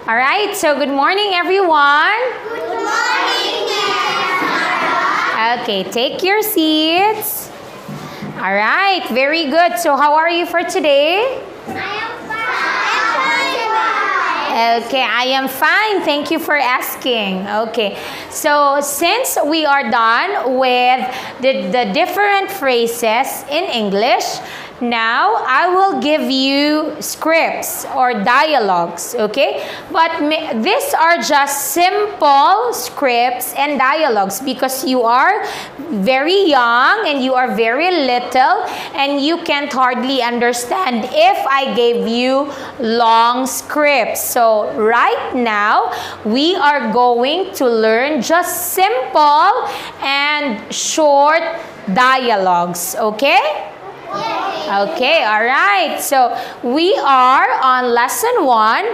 All right, so good morning, everyone. Good morning, Sarah. Okay, take your seats. All right, very good. So how are you for today? Okay, I am fine. Thank you for asking. Okay, so since we are done with the different phrases in English, now I will give you scripts or dialogues, okay? But these are just simple scripts and dialogues because you are very young and you are very little and you can't hardly understand if I gave you long scripts. So right now, we are going to learn just simple and short dialogues, okay? Okay, all right. So we are on lesson 1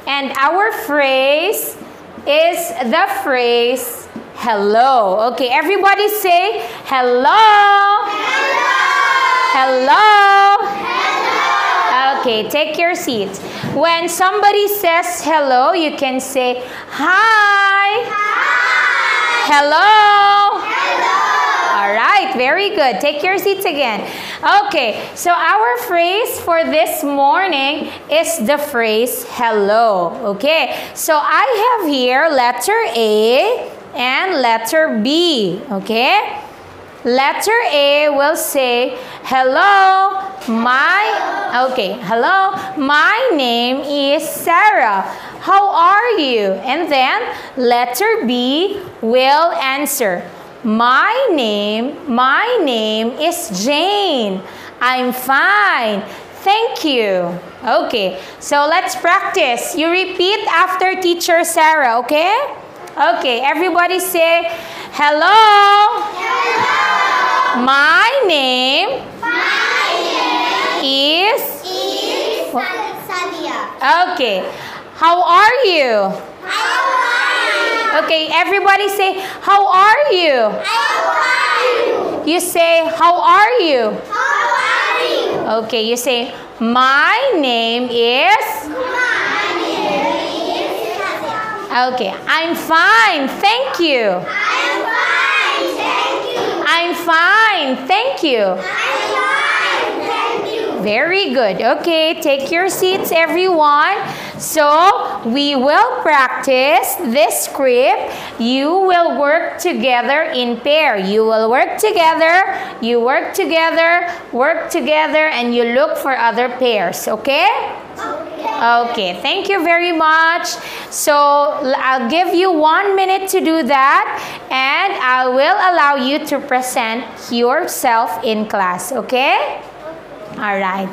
and our phrase is the phrase hello. Okay, everybody say hello. Hello. Hello. Okay, take your seats. When somebody says hello, you can say hi. Hi. Hello. Hello. All right, very good. Take your seats again. Okay, so our phrase for this morning is the phrase hello. Okay, so I have here letter A and letter B. Okay, letter A will say hello, hello, my name is Sarah. How are you? And then letter B will answer, My name is Jane. I'm fine. Thank you. Okay, so let's practice. You repeat after teacher Sarah, okay? Okay, everybody say, hello. Hello. My name is Sadia. Okay. How are you? Okay, everybody say, how are you? You say, how are you? Okay, you say, my name is? Okay, I'm fine, thank you. I'm fine, thank you. Very good. Okay, take your seats, everyone. So, we will practice this script. You will work together in pair. You will work together, you work together, and you look for other pairs, okay? Okay, thank you very much. So, I'll give you 1 minute to do that, and I will allow you to present yourself in class, okay? All right.